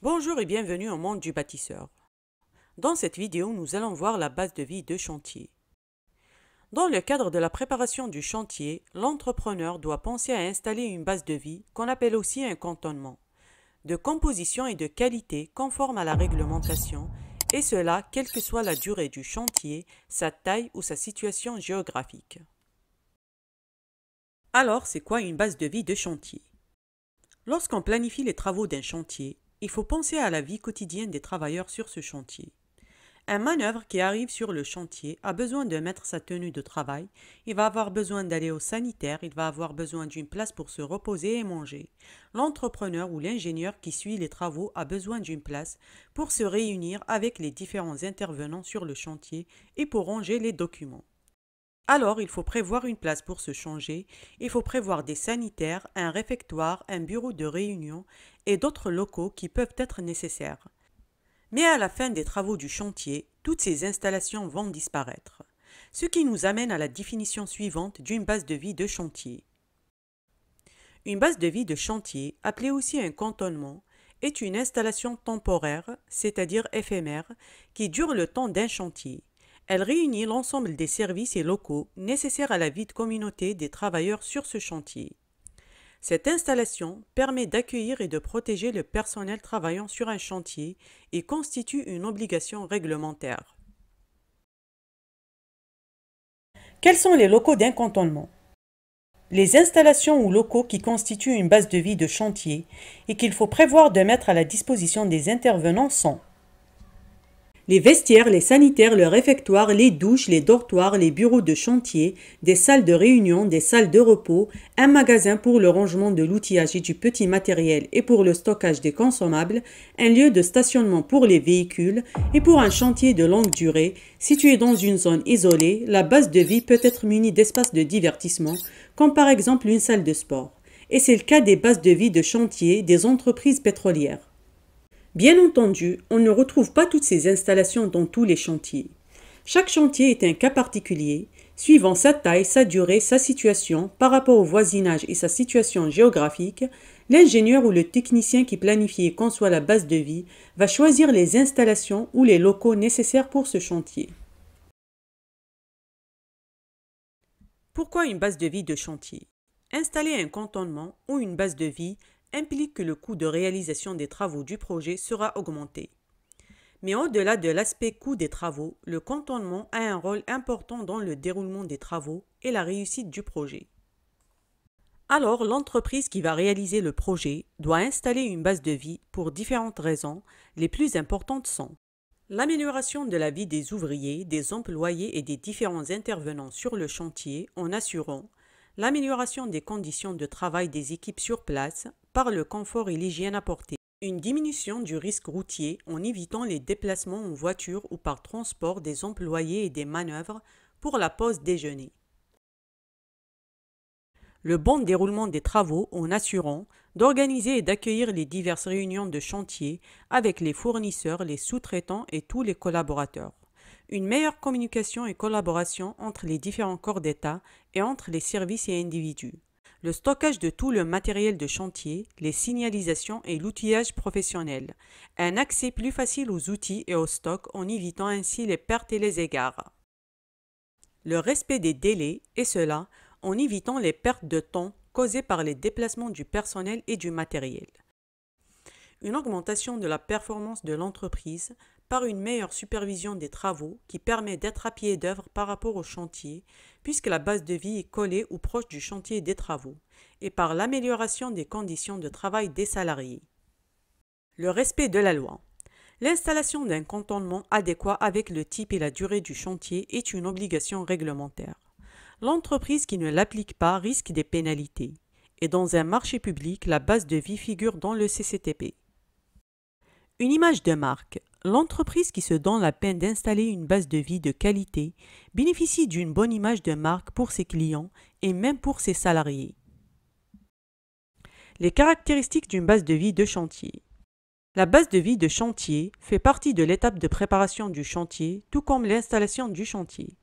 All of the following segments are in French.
Bonjour et bienvenue au monde du bâtisseur. Dans cette vidéo, nous allons voir la base de vie de chantier. Dans le cadre de la préparation du chantier, l'entrepreneur doit penser à installer une base de vie qu'on appelle aussi un cantonnement, de composition et de qualité conforme à la réglementation, et cela quelle que soit la durée du chantier, sa taille ou sa situation géographique. Alors, c'est quoi une base de vie de chantier? Lorsqu'on planifie les travaux d'un chantier, il faut penser à la vie quotidienne des travailleurs sur ce chantier. Un manœuvre qui arrive sur le chantier a besoin de mettre sa tenue de travail, il va avoir besoin d'aller au sanitaire, il va avoir besoin d'une place pour se reposer et manger. L'entrepreneur ou l'ingénieur qui suit les travaux a besoin d'une place pour se réunir avec les différents intervenants sur le chantier et pour ranger les documents. Alors, il faut prévoir une place pour se changer, il faut prévoir des sanitaires, un réfectoire, un bureau de réunion et d'autres locaux qui peuvent être nécessaires. Mais à la fin des travaux du chantier, toutes ces installations vont disparaître. Ce qui nous amène à la définition suivante d'une base de vie de chantier. Une base de vie de chantier, appelée aussi un cantonnement, est une installation temporaire, c'est-à-dire éphémère, qui dure le temps d'un chantier. Elle réunit l'ensemble des services et locaux nécessaires à la vie de communauté des travailleurs sur ce chantier. Cette installation permet d'accueillir et de protéger le personnel travaillant sur un chantier et constitue une obligation réglementaire. Quels sont les locaux d'un cantonnement? Les installations ou locaux qui constituent une base de vie de chantier et qu'il faut prévoir de mettre à la disposition des intervenants sont les vestiaires, les sanitaires, le réfectoire, les douches, les dortoirs, les bureaux de chantier, des salles de réunion, des salles de repos, un magasin pour le rangement de l'outillage et du petit matériel et pour le stockage des consommables, un lieu de stationnement pour les véhicules et pour un chantier de longue durée, situé dans une zone isolée, la base de vie peut être munie d'espaces de divertissement, comme par exemple une salle de sport. Et c'est le cas des bases de vie de chantier des entreprises pétrolières. Bien entendu, on ne retrouve pas toutes ces installations dans tous les chantiers. Chaque chantier est un cas particulier, suivant sa taille, sa durée, sa situation par rapport au voisinage et sa situation géographique. L'ingénieur ou le technicien qui planifie et conçoit la base de vie va choisir les installations ou les locaux nécessaires pour ce chantier. Pourquoi une base de vie de chantier? Installer un cantonnement ou une base de vie implique que le coût de réalisation des travaux du projet sera augmenté. Mais au-delà de l'aspect coût des travaux, le cantonnement a un rôle important dans le déroulement des travaux et la réussite du projet. Alors, l'entreprise qui va réaliser le projet doit installer une base de vie pour différentes raisons. Les plus importantes sont l'amélioration de la vie des ouvriers, des employés et des différents intervenants sur le chantier en assurant l'amélioration des conditions de travail des équipes sur place par le confort et l'hygiène apportés. Une diminution du risque routier en évitant les déplacements en voiture ou par transport des employés et des manœuvres pour la pause déjeuner. Le bon déroulement des travaux en assurant d'organiser et d'accueillir les diverses réunions de chantier avec les fournisseurs, les sous-traitants et tous les collaborateurs. Une meilleure communication et collaboration entre les différents corps d'État et entre les services et individus. Le stockage de tout le matériel de chantier, les signalisations et l'outillage professionnel. Un accès plus facile aux outils et au stock en évitant ainsi les pertes et les égards. Le respect des délais, et cela en évitant les pertes de temps causées par les déplacements du personnel et du matériel. Une augmentation de la performance de l'entreprise par une meilleure supervision des travaux qui permet d'être à pied d'œuvre par rapport au chantier, puisque la base de vie est collée ou proche du chantier des travaux, et par l'amélioration des conditions de travail des salariés. Le respect de la loi. L'installation d'un cantonnement adéquat avec le type et la durée du chantier est une obligation réglementaire. L'entreprise qui ne l'applique pas risque des pénalités, et dans un marché public, la base de vie figure dans le CCTP. Une image de marque. L'entreprise qui se donne la peine d'installer une base de vie de qualité bénéficie d'une bonne image de marque pour ses clients et même pour ses salariés. Les caractéristiques d'une base de vie de chantier. La base de vie de chantier fait partie de l'étape de préparation du chantier, tout comme l'installation du chantier.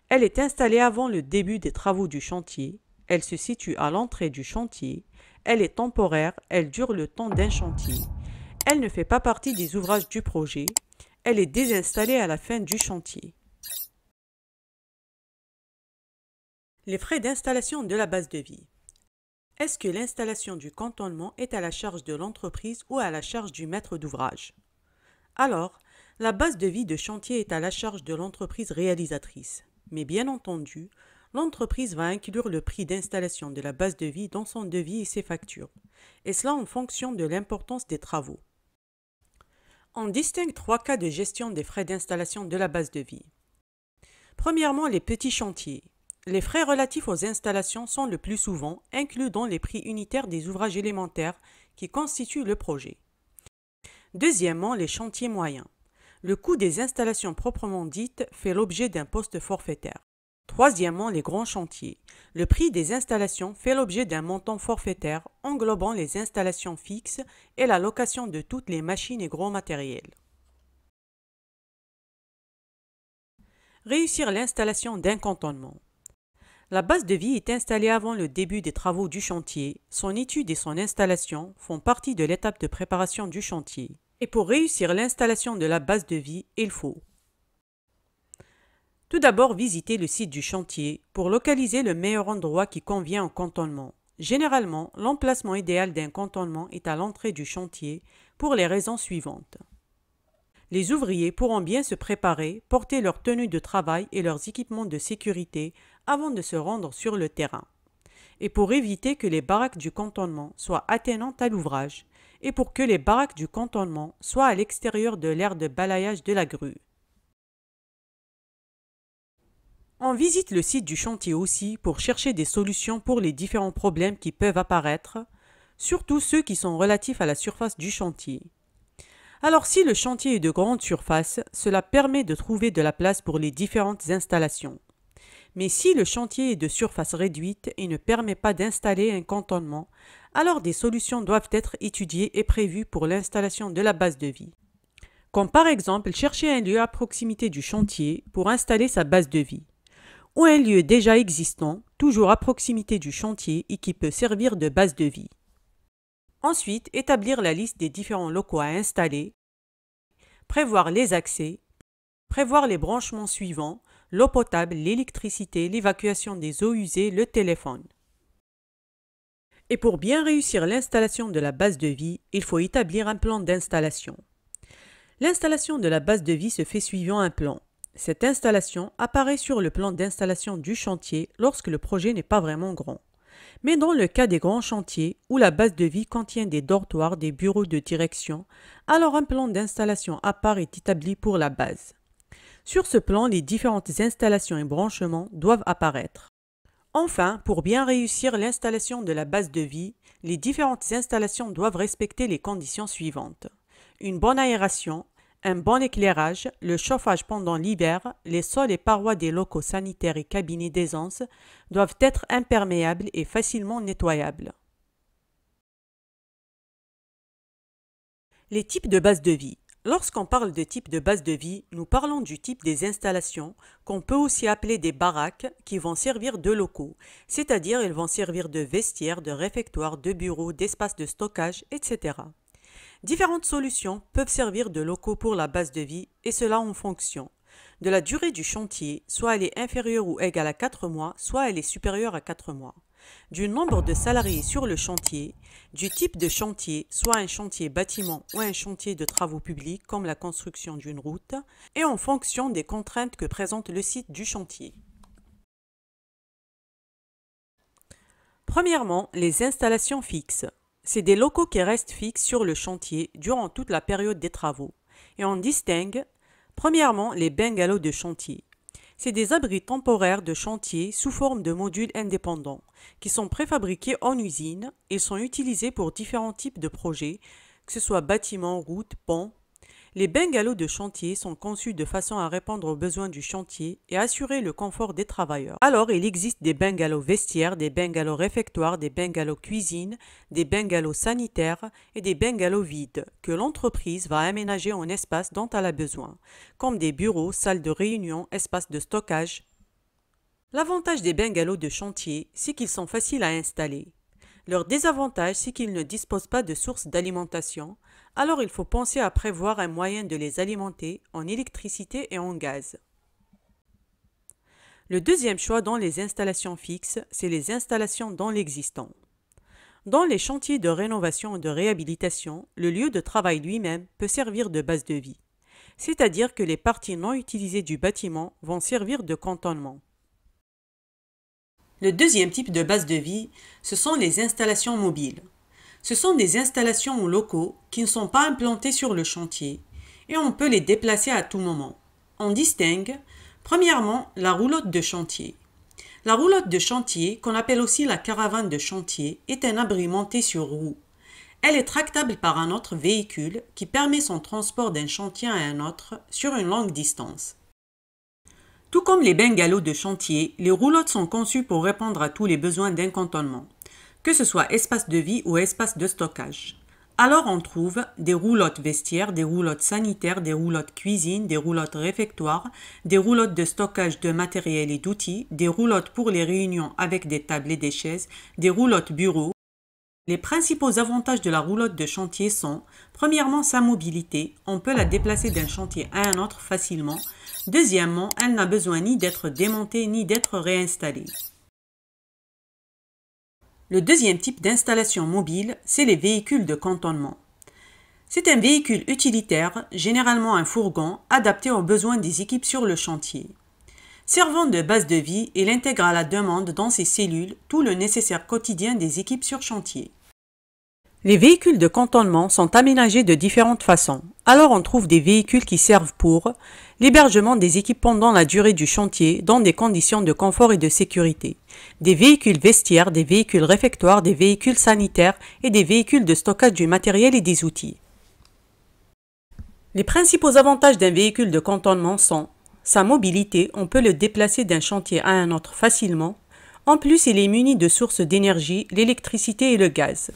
Elle est installée avant le début des travaux du chantier, elle se situe à l'entrée du chantier, elle est temporaire, elle dure le temps d'un chantier. Elle ne fait pas partie des ouvrages du projet. Elle est désinstallée à la fin du chantier. Les frais d'installation de la base de vie. Est-ce que l'installation du cantonnement est à la charge de l'entreprise ou à la charge du maître d'ouvrage? Alors, la base de vie de chantier est à la charge de l'entreprise réalisatrice. Mais bien entendu, l'entreprise va inclure le prix d'installation de la base de vie dans son devis et ses factures, et cela en fonction de l'importance des travaux. On distingue 3 cas de gestion des frais d'installation de la base de vie. Premièrement, les petits chantiers. Les frais relatifs aux installations sont le plus souvent inclus dans les prix unitaires des ouvrages élémentaires qui constituent le projet. Deuxièmement, les chantiers moyens. Le coût des installations proprement dites fait l'objet d'un poste forfaitaire. Troisièmement, les grands chantiers. Le prix des installations fait l'objet d'un montant forfaitaire englobant les installations fixes et la location de toutes les machines et gros matériels. Réussir l'installation d'un cantonnement. La base de vie est installée avant le début des travaux du chantier. Son étude et son installation font partie de l'étape de préparation du chantier. Et pour réussir l'installation de la base de vie, il faut tout d'abord visiter le site du chantier pour localiser le meilleur endroit qui convient au cantonnement. Généralement, l'emplacement idéal d'un cantonnement est à l'entrée du chantier pour les raisons suivantes. Les ouvriers pourront bien se préparer, porter leur tenue de travail et leurs équipements de sécurité avant de se rendre sur le terrain. Et pour éviter que les baraques du cantonnement soient attenantes à l'ouvrage, et pour que les baraques du cantonnement soient à l'extérieur de l'aire de balayage de la grue. On visite le site du chantier aussi pour chercher des solutions pour les différents problèmes qui peuvent apparaître, surtout ceux qui sont relatifs à la surface du chantier. Alors si le chantier est de grande surface, cela permet de trouver de la place pour les différentes installations. Mais si le chantier est de surface réduite et ne permet pas d'installer un cantonnement, alors des solutions doivent être étudiées et prévues pour l'installation de la base de vie. Comme par exemple chercher un lieu à proximité du chantier pour installer sa base de vie, ou un lieu déjà existant, toujours à proximité du chantier et qui peut servir de base de vie. Ensuite, établir la liste des différents locaux à installer, prévoir les accès, prévoir les branchements suivants, l'eau potable, l'électricité, l'évacuation des eaux usées, le téléphone. Et pour bien réussir l'installation de la base de vie, il faut établir un plan d'installation. L'installation de la base de vie se fait suivant un plan. Cette installation apparaît sur le plan d'installation du chantier lorsque le projet n'est pas vraiment grand. Mais dans le cas des grands chantiers, où la base de vie contient des dortoirs, des bureaux de direction, alors un plan d'installation à part est établi pour la base. Sur ce plan, les différentes installations et branchements doivent apparaître. Enfin, pour bien réussir l'installation de la base de vie, les différentes installations doivent respecter les conditions suivantes. Une bonne aération, un bon éclairage, le chauffage pendant l'hiver, les sols et parois des locaux sanitaires et cabinets d'aisance doivent être imperméables et facilement nettoyables. Les types de base de vie. Lorsqu'on parle de type de base de vie, nous parlons du type des installations qu'on peut aussi appeler des baraques qui vont servir de locaux, c'est-à-dire elles vont servir de vestiaires, de réfectoires, de bureaux, d'espaces de stockage, etc. Différentes solutions peuvent servir de locaux pour la base de vie et cela en fonction de la durée du chantier, soit elle est inférieure ou égale à 4 mois, soit elle est supérieure à 4 mois. Du nombre de salariés sur le chantier, du type de chantier, soit un chantier bâtiment ou un chantier de travaux publics comme la construction d'une route, et en fonction des contraintes que présente le site du chantier. Premièrement, les installations fixes. C'est des locaux qui restent fixes sur le chantier durant toute la période des travaux. Et on distingue, premièrement, les bungalows de chantier. C'est des abris temporaires de chantier sous forme de modules indépendants qui sont préfabriqués en usine et sont utilisés pour différents types de projets, que ce soit bâtiments, routes, ponts. Les bungalows de chantier sont conçus de façon à répondre aux besoins du chantier et assurer le confort des travailleurs. Alors, il existe des bungalows vestiaires, des bungalows réfectoires, des bungalows cuisine, des bungalows sanitaires et des bungalows vides que l'entreprise va aménager en espaces dont elle a besoin, comme des bureaux, salles de réunion, espaces de stockage. L'avantage des bungalows de chantier, c'est qu'ils sont faciles à installer. Leur désavantage, c'est qu'ils ne disposent pas de sources d'alimentation, alors il faut penser à prévoir un moyen de les alimenter en électricité et en gaz. Le deuxième choix dans les installations fixes, c'est les installations dans l'existant. Dans les chantiers de rénovation et de réhabilitation, le lieu de travail lui-même peut servir de base de vie, c'est-à-dire que les parties non utilisées du bâtiment vont servir de cantonnement. Le deuxième type de base de vie, ce sont les installations mobiles. Ce sont des installations ou locaux qui ne sont pas implantés sur le chantier et on peut les déplacer à tout moment. On distingue, premièrement, la roulotte de chantier. La roulotte de chantier, qu'on appelle aussi la caravane de chantier, est un abri monté sur roue. Elle est tractable par un autre véhicule qui permet son transport d'un chantier à un autre sur une longue distance. Tout comme les bungalows de chantier, les roulottes sont conçues pour répondre à tous les besoins d'un cantonnement, que ce soit espace de vie ou espace de stockage. Alors on trouve des roulottes vestiaires, des roulottes sanitaires, des roulottes cuisine, des roulottes réfectoires, des roulottes de stockage de matériel et d'outils, des roulottes pour les réunions avec des tables et des chaises, des roulottes bureaux. Les principaux avantages de la roulotte de chantier sont, premièrement, sa mobilité, on peut la déplacer d'un chantier à un autre facilement. Deuxièmement, elle n'a besoin ni d'être démontée ni d'être réinstallée. Le deuxième type d'installation mobile, c'est les véhicules de cantonnement. C'est un véhicule utilitaire, généralement un fourgon, adapté aux besoins des équipes sur le chantier. Servant de base de vie, il intègre à la demande dans ses cellules tout le nécessaire quotidien des équipes sur chantier. Les véhicules de cantonnement sont aménagés de différentes façons. Alors on trouve des véhicules qui servent pour l'hébergement des équipes pendant la durée du chantier dans des conditions de confort et de sécurité, des véhicules vestiaires, des véhicules réfectoires, des véhicules sanitaires et des véhicules de stockage du matériel et des outils. Les principaux avantages d'un véhicule de cantonnement sont sa mobilité, on peut le déplacer d'un chantier à un autre facilement. En plus, il est muni de sources d'énergie, l'électricité et le gaz.